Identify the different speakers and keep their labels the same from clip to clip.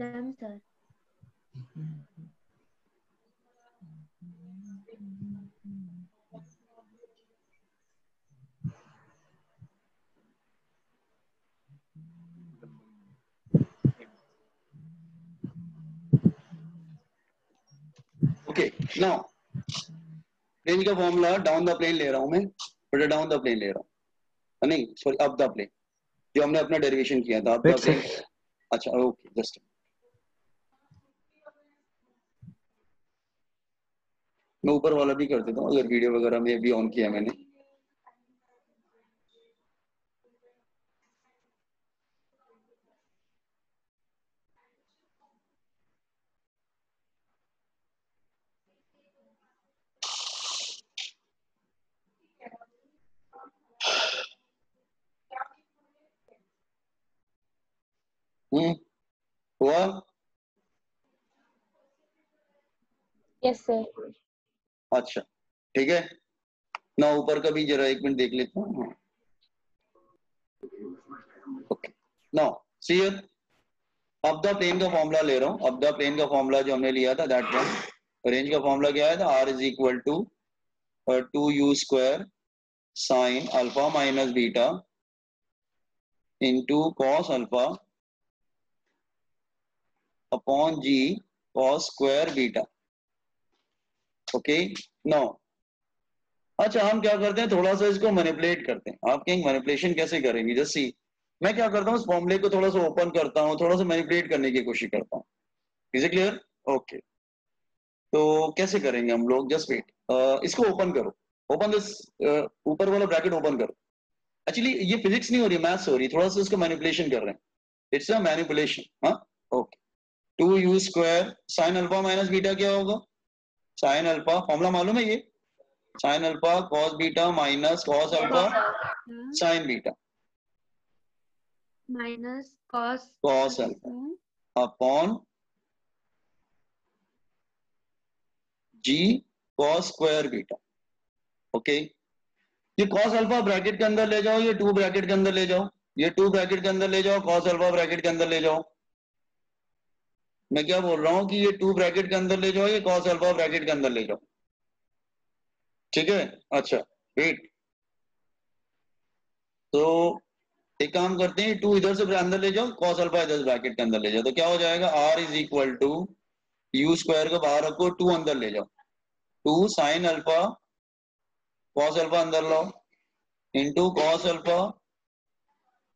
Speaker 1: Done sir.
Speaker 2: Okay now plane का formula down the plane ले रहा हूं मैं, बट डाउन द प्लेन ले रहा हूं, नहीं सॉरी अप द प्लेन, जो हमने अपना डेरिवेशन किया था अप द प्लेन। अच्छा ओके जस्ट मैं ऊपर वाला भी कर देता हूँ अगर वीडियो वगैरह में भी ऑन किया मैंने। हुआ?
Speaker 1: Yes sir.
Speaker 2: अच्छा ठीक है ना, ऊपर का भी जरा एक मिनट देख लेता हूँ। हाँ ओके नाउ सी हियर, अब द प्लेन का फॉर्मूला ले रहा हूँ। अब द प्लेन का फॉर्मूला जो हमने लिया था दैट वन, रेंज का फॉर्मूला क्या आया था, R is equal to 2u² sine alpha minus beta into cos alpha upon g cos square beta. Okay now अच्छा हम क्या करते हैं, थोड़ा सा इसको मैनिपुलेट करते हैं। आप कहेंगे मैनिपुलेशन कैसे करेंगे, जस्ट सी मैं क्या करता हूँ, इस फॉर्मूले को थोड़ा सा ओपन करता हूँ, थोड़ा सा मैनिपुलेट करने की कोशिश करता हूँ। Is it clear? ओके तो कैसे करेंगे हम लोग, जस्ट वेट, इसको ओपन करो, ओपन दिस, ऊपर वाला ब्रैकेट ओपन करो। एक्चुअली ये फिजिक्स नहीं हो रही, मैथ्स हो रही, थोड़ा सा इसको मैनिपुलेशन कर रहे हैं, इट्स अ मैनिपुलेशन। हाँ okay 2u² sine alpha minus beta क्या होगा, साइन अल्फा फॉर्मूला मालूम है ये, sine alpha cos beta minus cos alpha sine beta
Speaker 1: minus cos
Speaker 2: cos alpha upon g cos square beta. Okay ये cos alpha bracket के अंदर ले जाओ, ये 2 ब्रैकेट के अंदर ले जाओ, ये 2 ब्रैकेट के अंदर ले जाओ, कॉस अल्फा ब्रैकेट के अंदर ले जाओ। मैं क्या बोल रहा हूं कि ये 2 ब्रैकेट के अंदर ले जाओ, ये कॉस अल्फा ब्रैकेट के अंदर ले जाओ, ठीक है। अच्छा वेट, तो एक काम करते हैं, 2 इधर से अंदर ले जाओ, कॉस अल्फा इधर ब्रैकेट के अंदर ले जाओ, तो क्या हो जाएगा, R is equal to u square को बाहर रखो, 2 अंदर ले जाओ, 2 साइन अल्फा कॉस अल्फा अंदर लाओ into cos alpha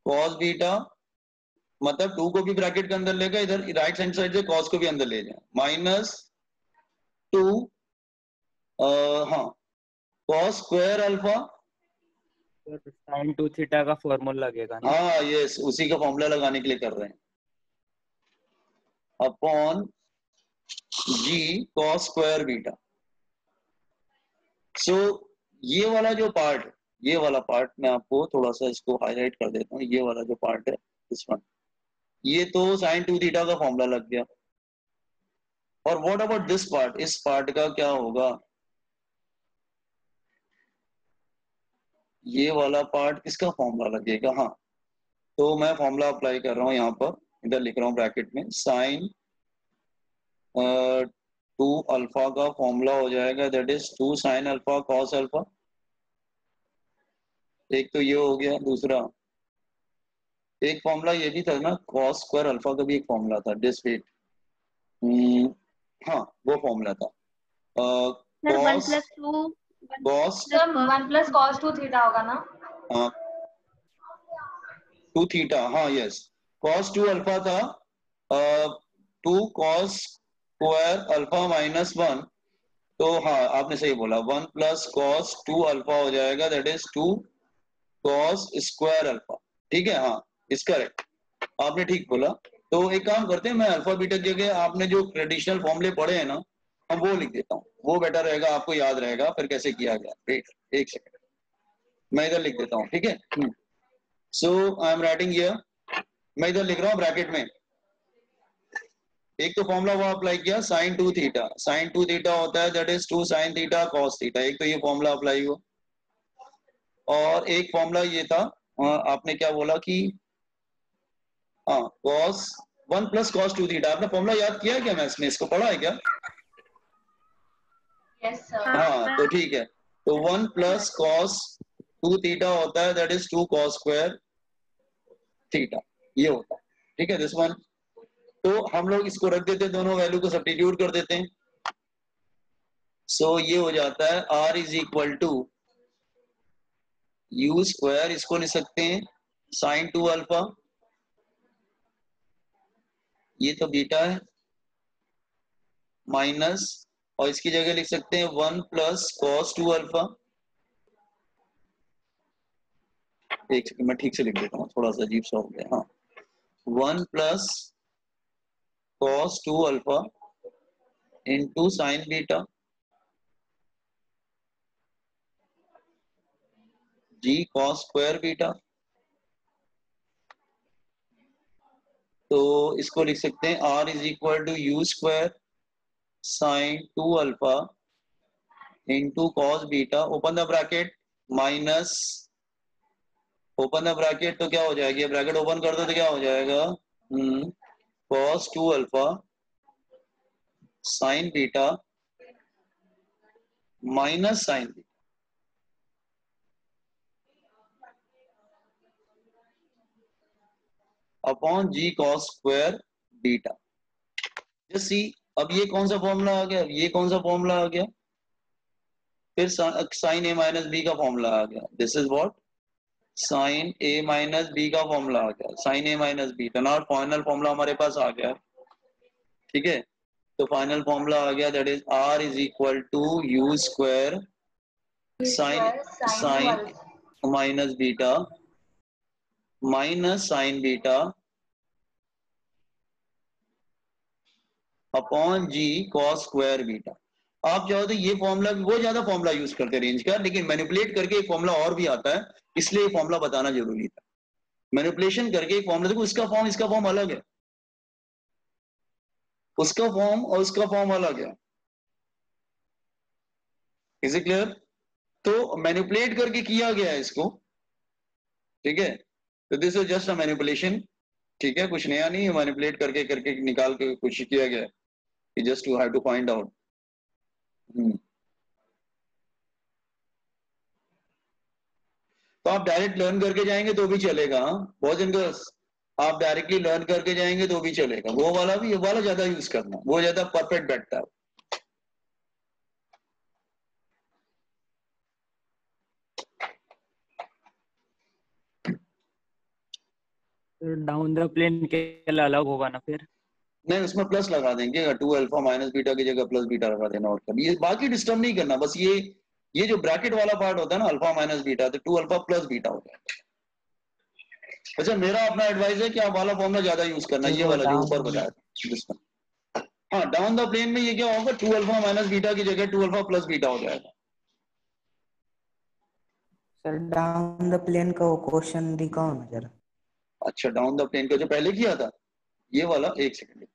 Speaker 2: cos beta, मतलब 2 को भी ब्रैकेट के अंदर लेगा, इधर राइट हैंड साइड से कॉस को भी अंदर ले जाए, माइनस 2 हाँ cos square alpha,
Speaker 3: sine 2 theta का फॉर्मूला लगेगा ना।
Speaker 2: हाँ यस उसी का फॉर्मूला लगाने के लिए कर रहे हैं, upon g cos square beta. सो ये वाला जो पार्ट, ये वाला पार्ट मैं आपको थोड़ा सा इसको हाईलाइट कर देता हूँ, ये वाला जो पार्ट है इस वन, ये तो साइन 2 थीटा का फॉर्मूला लग गया। और व्हाट अबाउट दिस पार्ट, इस पार्ट का क्या होगा, ये वाला पार्ट किसका फॉर्मूला लगेगा, हाँ तो मैं फॉर्मूला अप्लाई कर रहा हूँ यहाँ पर, इधर लिख रहा हूँ ब्रैकेट में, साइन 2 अल्फा का फॉर्मूला हो जाएगा that is 2 sign alpha cos alpha, एक तो ये हो गया, दूसरा एक फॉर्मूला ये भी था ना कॉस स्क्वायर अल्फा का भी एक फॉर्मूला था, दिस वेट, हाँ वो फॉर्मूला था
Speaker 1: sir 1
Speaker 2: cos
Speaker 1: + 2
Speaker 2: cos
Speaker 4: 1 + cos 2 theta होगा ना,
Speaker 2: 2 थीटा, हाँ यस कॉस 2 अल्फा था 2 कॉस स्क्वायर अल्फा माइनस 1, तो हाँ आपने सही बोला, 1 + cos 2 अल्फा हो जाएगा that is 2 cos square alpha, ठीक है, हाँ इस करेक्ट, आपने ठीक बोला। तो एक काम करते हैं, मैं अल्फा बीटा की जगह आपने जो ट्रेडिशनल फॉर्मूले पढ़े हैं ना, हम वो लिख देता हूँ, वो बेटर रहेगा, आपको याद रहेगा फिर कैसे किया गया। वेट एक सेकंड, मैं इधर लिख देता हूँ, ठीक है। सो आई एम राइटिंग हियर, मैं इधर लिख रहा हूँ ब्रैकेट में, एक तो फॉर्मूला वो अप्लाई किया साइन 2 थीटा, साइन 2 थीटा होता है that is 2 sine theta cos theta, एक तो ये फॉर्मूला अप्लाई हुआ, और एक फॉर्मूला ये था आपने क्या बोला कि हाँ कॉस 1 प्लस कॉस 2 थीटा। आपने फॉर्मूला याद किया है क्या मैथ्स में? इसको पढ़ा है क्या?
Speaker 4: Yes sir.
Speaker 2: हाँ तो ठीक है, तो 1 प्लस कॉस 2 थीटा होता है, that is 2 cos square theta, ये होता है। ठीक है, दिस वन। तो हम लोग इसको रख देते हैं, दोनों वैल्यू को सब्स्टिट्यूट कर देते हैं। सो ये हो जाता है r is equal to u square, इसको लिख सकते हैं साइन 2 अल्फा, ये तो बीटा है, माइनस, और इसकी जगह लिख सकते हैं 1 प्लस कॉस 2 अल्फा। एक सेकंड मैं ठीक से लिख देता हूँ, थोड़ा सा अजीब सा हो गया। हाँ, 1 plus cos 2 alpha into sine beta g cos square beta. तो इसको लिख सकते हैं r is equal to u square sine 2 alpha into cos beta, open the bracket, minus, open the bracket, तो क्या हो जाएगी, ब्रैकेट ओपन कर दो तो क्या हो जाएगा, cos 2 alpha sine beta minus sine beta upon g cos square beta. Just see, अब ये कौन सा फॉर्मूला आ गया, ये कौन सा फॉर्मूला आ गया, फिर साइन ए माइनस बी का फॉर्मूला आ गया। This is what, sine A minus B का फॉर्मूला आ गया, साइन ए माइनस बी, तो नॉट फाइनल फॉर्मूला हमारे पास आ गया। ठीक है, तो फाइनल फॉर्मूला आ गया, that is r is equal to u square sine minus beta minus sine beta upon g cos square beta. आप चाहो तो ये फॉर्मूला, वो ज्यादा फॉर्मूला यूज करते हैं रेंज का, लेकिन मैनिपुलेट करके एक फॉर्मूला और भी आता है, इसलिए फॉर्मूला बताना जरूरी था। मैनिपुलेशन करके एक फॉर्मूला, देखो इसका फॉर्म अलग है, उसका फॉर्म और उसका फॉर्म अलग है। Is it clear? तो मैनिपुलेट करके किया गया है इसको। ठीक है, तो this is just a manipulation. ठीक है, कुछ नया नहीं है, मैनिपुलेट करके करके निकाल के कुछ किया गया है, just to have to find out. तो आप डायरेक्ट लर्न करके जाएंगे तो भी चलेगा, बहुत जन को आप डायरेक्टली लर्न करके जाएंगे तो भी चलेगा, वो वाला भी, ये वाला ज्यादा यूज करना, वो ज्यादा परफेक्ट बैठता है।
Speaker 3: डाउन द प्लेन के लिए अलग होगा ना फिर?
Speaker 2: नहीं, उसमें प्लस लगा देंगे, 2 अल्फा माइनस बीटा की जगह प्लस बीटा लगा देना, और कभी ये बाकी डिस्टर्ब नहीं करना, बस ये जो ब्रैकेट वाला पार्ट होता है ना, अल्फा माइनस बीटा, तो 2 अल्फा प्लस बीटा होता है। अच्छा, मेरा अपना एडवाइस है कि आप वाला फॉर्मूला ज्यादा यूज करना, ये वाला जो ऊपर बताया। हाँ, डाउन द प्लेन में ये क्या होगा, 2 अल्फा माइनस बीटा की जगह 2 अल्फा प्लस बीटा हो जाएगा।
Speaker 5: सर डाउन द प्लेन का वो क्वेश्चन दिखाओ ना जरा।
Speaker 2: अच्छा, डाउन द प्लेन का जो पहले किया था, ये वाला, एक सेकंड,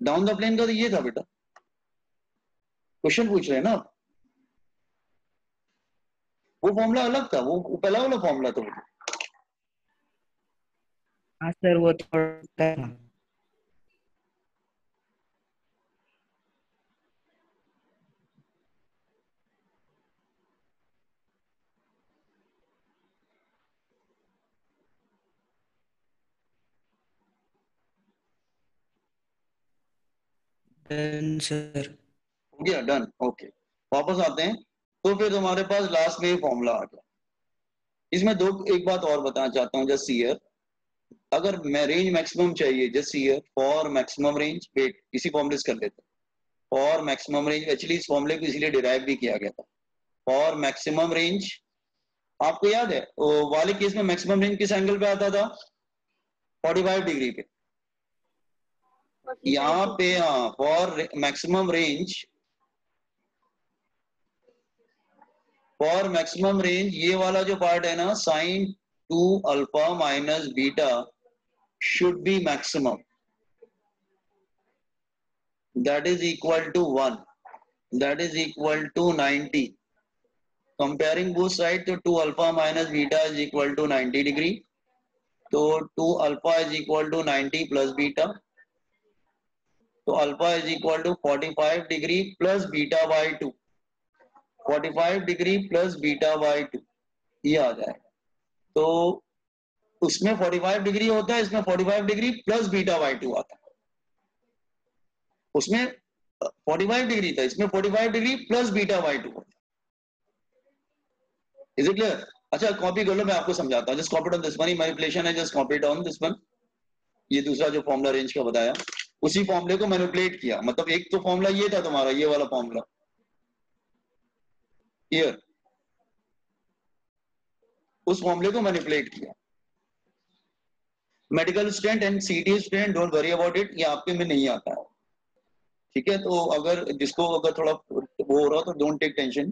Speaker 2: डाउन द प्लेन का तो ये था बेटा, क्वेश्चन पूछ रहे हैं ना आप, वो फॉर्मूला अलग था, वो पहला वाला फॉर्मूला था।
Speaker 5: हाँ सर, वो थोड़ा डन सर।
Speaker 2: हो गया, डन, ओके। वापस आते हैं, तो फिर तुम्हारे पास लास्ट में फॉर्मूला आ गया। इसमें एक बात और बताना चाहता हूँ, जस्ट हियर, अगर मैं रेंज मैक्सिमम चाहिए, just here for maximum range, wait इसी फॉर्मूले से कर लेते हैं, फॉर मैक्सिमम रेंज, एक्चुअली इस फॉर्मूले को इसलिए डिराइव भी किया गया था, फॉर मैक्सिमम रेंज। आपको याद है वाले केस में मैक्सिमम रेंज किस एंगल पे आता था, 45 डिग्री पे। यहाँ पे हाँ, for maximum range, for maximum range ये वाला जो पार्ट है ना, sine 2 alpha minus beta should be maximum, that is equal to 1, that is equal to 90. Comparing both sides, तो 2 alpha minus beta is equal to 90 degree, तो 2 alpha is equal to 90 plus beta, तो alpha is equal to 45 degree plus beta by 2, 45 degree plus beta by 2 ये आ जाए। तो उसमें 45 degree होता है, इसमें 45 डिग्री प्लस बीटा बाई 2 आता है। उसमें 45 डिग्री था, इसमें 45 डिग्री प्लस बीटा बाई 2 होता है। Is it clear? अच्छा कॉपी कर लो, मैं आपको समझाता हूँ। Just copy down this one, manipulation है, just copy down this one. ये दूसरा जो फॉर्मूला रेंज का बताया, उसी फॉर्मूले को मैनिपुलेट किया। मतलब एक तो फॉर्मूला ये था तुम्हारा, ये वाला फॉर्मूला हियर, उस फॉर्मूले को मैनिपुलेट किया। मेडिकल स्टूडेंट एंड सीटी student don't worry about it, ये आपके में नहीं आता है, ठीक है? तो अगर जिसको अगर थोड़ा वो हो रहा हो तो डोंट टेक टेंशन,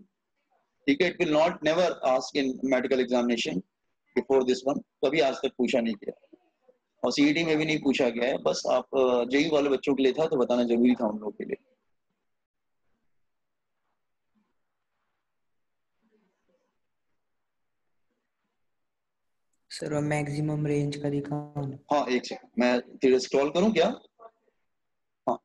Speaker 2: ठीक है? It will not never ask in medical examination before this one, कभी आज तक पूछा नहीं गया और सीईटी में भी नहीं पूछा गया है। बस आप जेई वाले बच्चों के लिए था तो बताना जरूरी था उन लोगों के लिए।
Speaker 5: सर मैक्सिमम रेंज का दिखाओ ना।
Speaker 2: हाँ एक सेकंड, मैं तेरे स्क्रॉल करूं क्या? हाँ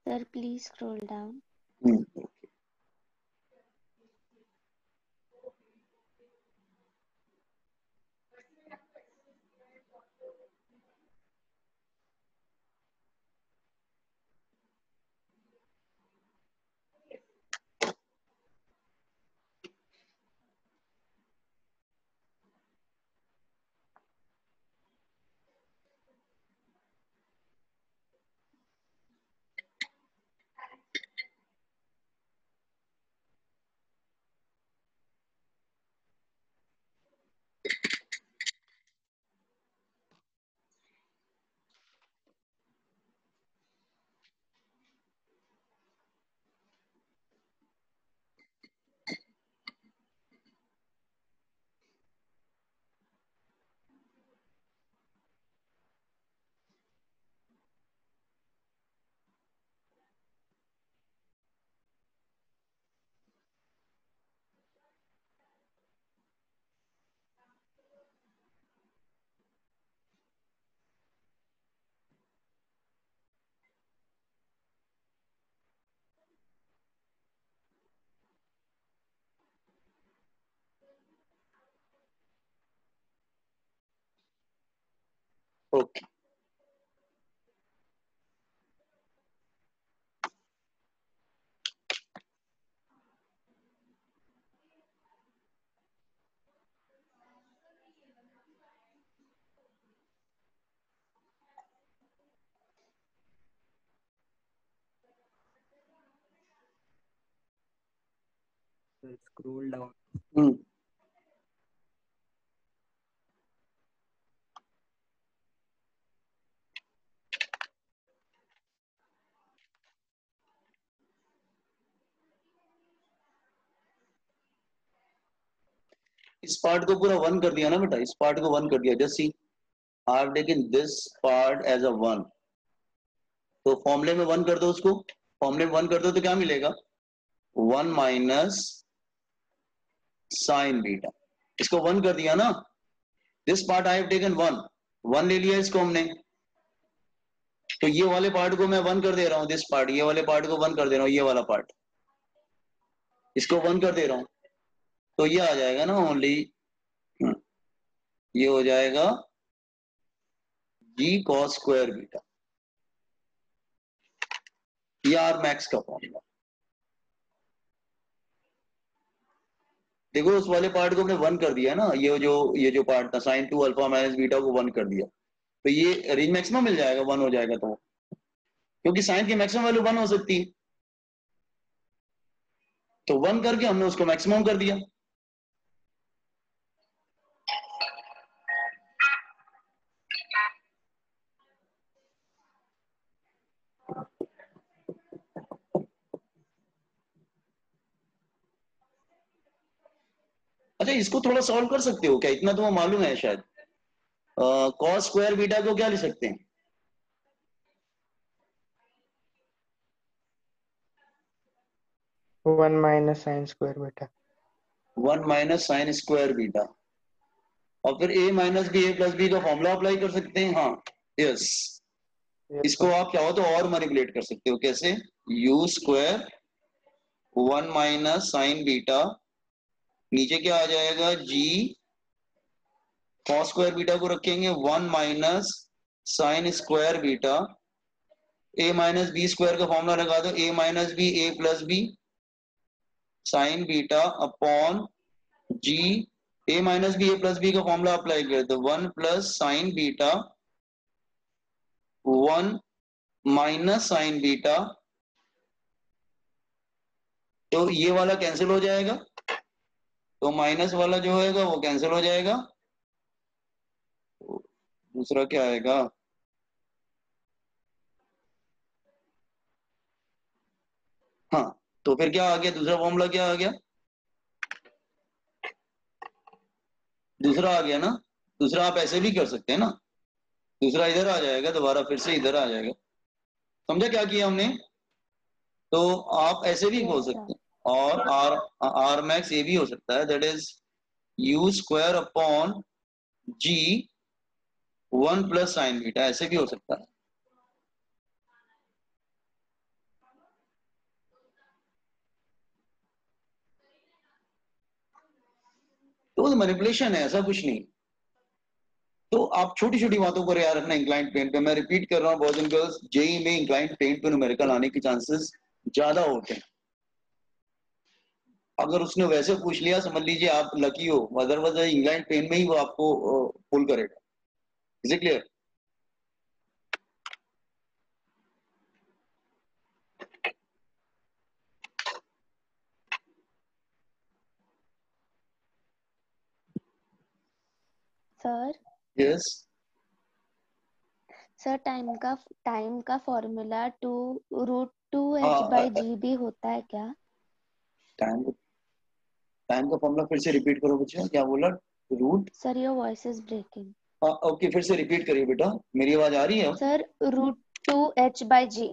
Speaker 6: Sir, please scroll down. Okay.
Speaker 3: Scroll down.
Speaker 2: इस पार्ट को पूरा वन कर दिया ना बेटा, इस पार्ट को वन कर दिया। Just see I have taken this part as a one, तो फॉर्मूले में वन कर दो उसको, फॉर्मूले में वन कर दो तो क्या मिलेगा? 1 माइनस साइन बीटा, इसको वन कर दिया ना। This part I have taken one, one ले लिया इसको हमने, तो ये वाले पार्ट को मैं वन कर दे रहा हूं, दिस पार्ट, ये वाले पार्ट को वन कर दे रहा हूं, ये वाला पार्ट इसको वन कर दे रहा हूं, तो ये आ जाएगा ना ओनली, ये हो जाएगा जी कॉस स्क्वायर बीटा, ये आर मैक्स का फॉर्मूला। देखो उस वाले पार्ट को हमने वन कर दिया ना, ये जो पार्ट था साइन 2 अल्फा माइनस बीटा को वन कर दिया, तो ये रेंज मैक्सिमम मिल जाएगा, वन हो जाएगा, तो क्योंकि साइन की मैक्सिमम वैल्यू वन हो सकती है, तो वन करके हमने उसको मैक्सिमम कर दिया। अच्छा इसको थोड़ा सॉल्व कर सकते हो क्या? इतना तो मालूम है शायद। कॉस स्क्वायर बीटा को क्या लिख सकते हैं?
Speaker 3: वन माइनस साइन स्क्वायर बेटा।
Speaker 2: 1 माइनस साइन स्क्वायर बीटा, और फिर a minus B A plus B का फॉर्मूला अप्लाई कर सकते हैं। हाँ यस, इसको आप चाहो तो और मैनिपुलेट कर सकते हो। कैसे? u square 1 minus sine beta, नीचे क्या आ जाएगा g कॉस स्क्वायर बीटा को रखेंगे 1 minus sine square beta, a minus B square का फॉर्मूला लगा दो, a minus B A plus B sine beta upon g, a minus B A plus B का formula apply कर दो 1 plus sine beta 1 minus sine beta, तो ये वाला cancel हो जाएगा, तो माइनस वाला जो होगा वो कैंसिल हो जाएगा। दूसरा क्या आएगा? हाँ, तो फिर क्या आ गया? दूसरा फॉर्मूला क्या आ गया? दूसरा आ गया ना। दूसरा आप ऐसे भी कर सकते हैं ना, दूसरा इधर आ जाएगा, दोबारा फिर से इधर आ जाएगा। समझा क्या किया हमने? तो आप ऐसे भी बोल
Speaker 6: Yes, sir.
Speaker 2: सकते हैं, और आर मैक्स ये भी हो सकता है, that is u square upon g 1 plus sine beta, ऐसे भी हो सकता है। तो मैनिपुलेशन है, ऐसा कुछ नहीं। तो आप छोटी छोटी बातों को याद रखना। इंक्लाइंड प्लेन पे, मैं रिपीट कर रहा हूँ बॉयज एंड गर्ल्स, जेई में इंक्लाइंड प्लेन पे न्यूमेरिकल आने के चांसेस ज्यादा होते हैं। अगर उसने वैसे पूछ लिया समझ लीजिए आप लकी हो, अदरवाइज इंक्लाइंड प्लेन में ही वो आपको पुल करेगा। Is it clear?
Speaker 6: Sir
Speaker 2: yes
Speaker 6: sir time का फॉर्मूला 2√2h
Speaker 2: हाँ,
Speaker 6: बाई जी भी होता है क्या?
Speaker 2: टाइम टाइम का फॉर्मूला फिर से रिपीट करो बच्चा, क्या बोला? Root,
Speaker 6: sir your voice is breaking.
Speaker 2: Okay फिर से रिपीट करिए बेटा, मेरी आवाज आ रही है?
Speaker 6: Sir √2h by g,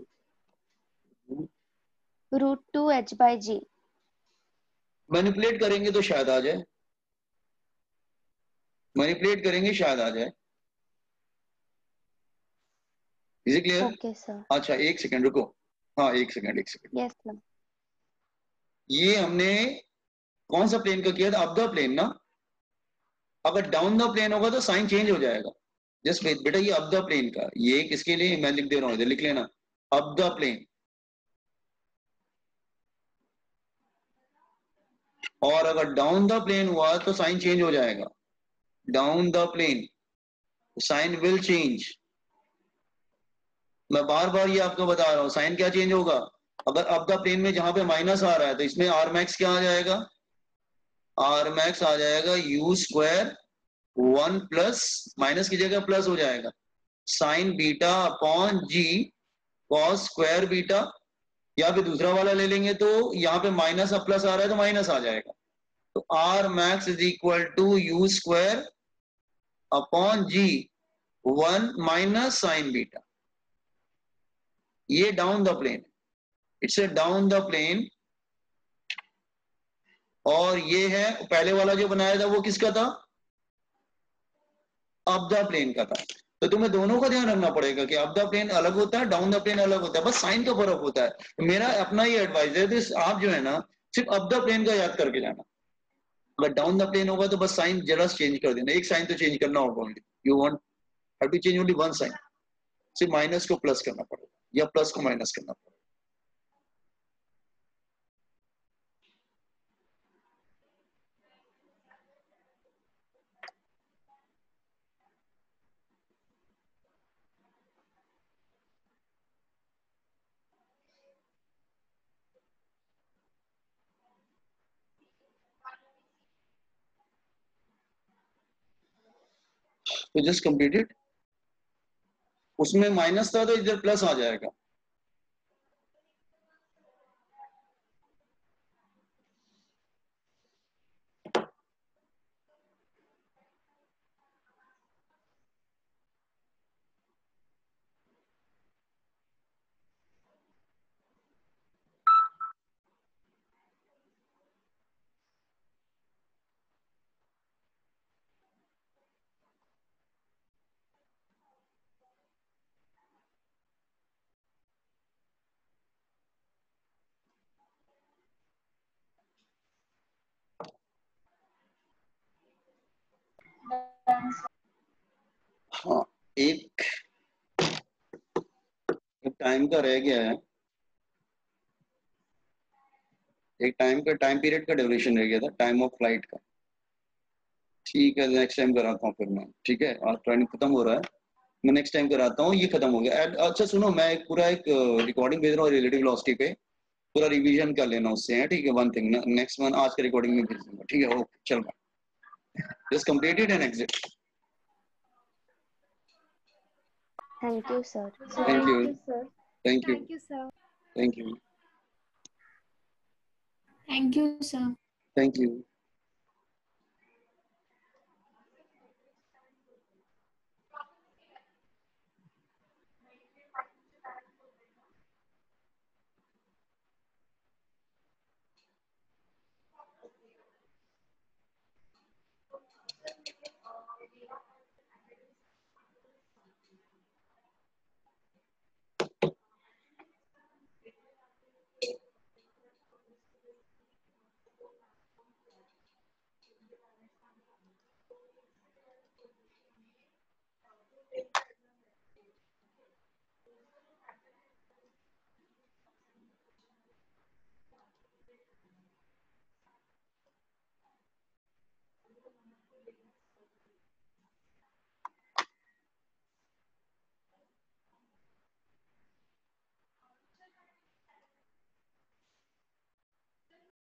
Speaker 6: √2h by g.
Speaker 2: Manipulate करेंगे तो शायद आ जाए, मैनिपुलेट करेंगे शायद आ जाए। Is it clear?
Speaker 6: Okay sir.
Speaker 2: अच्छा एक सेकंड रुको, हाँ एक सेकंड।
Speaker 6: Yes sir.
Speaker 2: ये हमने कौन सा प्लेन का किया था? अप द प्लेन ना। अगर डाउन द प्लेन होगा तो साइन चेंज हो जाएगा। जस्ट बेटा ये अप द प्लेन का, ये किसके लिए मैं लिख दे रहा हूं, इधर लिख लेना अप द प्लेन। और अगर डाउन द प्लेन हुआ तो साइन चेंज हो जाएगा। Down the plane sine will change. मैं बार बार ये आपको बता रहा हूं, साइन क्या चेंज होगा? अगर अप द प्लेन में जहां पे माइनस आ रहा है तो इसमें आर मैक्स क्या आ जाएगा? आर मैक्स आ जाएगा यू स्क्वायर 1 प्लस, माइनस की जगह प्लस हो जाएगा, sign beta upon g cos square beta. या फिर दूसरा वाला ले लेंगे तो यहाँ पे माइनस अब प्लस आ रहा है तो माइनस आ जाएगा, तो R max is equal to u square upon g 1 minus sine beta. ये down the plane, it's a down the plane. और ये है पहले वाला जो बनाया था वो किसका था? अप द प्लेन का था। तो तुम्हें दोनों का ध्यान रखना पड़ेगा कि अप द प्लेन अलग होता है, डाउन द प्लेन अलग होता है, बस साइन का फर्क होता है। तो मेरा अपना ये एडवाइस है, तो आप जो है ना सिर्फ अप द प्लेन का याद करके जाना। अगर डाउन द प्लेन होगा तो बस साइन जरा चेंज कर देना, एक साइन तो चेंज करना होगा only, you want have to change only one sine. सिर्फ माइनस को प्लस करना पड़ेगा या प्लस को माइनस करना पड़ेगा। तो जस्ट कंप्लीटेड, उसमें माइनस था तो इधर प्लस आ जाएगा। एक टाइम का रह गया है, एक टाइम पीरियड का ड्यूरेशन रह गया था, टाइम ऑफ फ्लाइट का। ठीक है, नेक्स्ट टाइम कराता हूँ फिर मैं। ठीक है, आज ट्रेनिंग खत्म हो रहा है, मैं नेक्स्ट टाइम कराता हूँ। ये खत्म हो गया। अच्छा सुनो, मैं एक पूरा एक रिकॉर्डिंग भेज रहा हूँ रिलेटिव वेलोसिटी पे, पूरा रिवीजन कर लेना उससे है। ठीक है, वन थिंग नेक्स्ट वन आज के रिकॉर्डिंग में भेज दूंगा। ठीक है, ओके, चल रहा, just completed and exit.
Speaker 6: Thank you, sir.
Speaker 2: Thank you,
Speaker 1: sir.
Speaker 2: Thank you,
Speaker 7: Thank you, sir.
Speaker 2: Thank you,
Speaker 7: Thank you, sir.
Speaker 2: Thank you.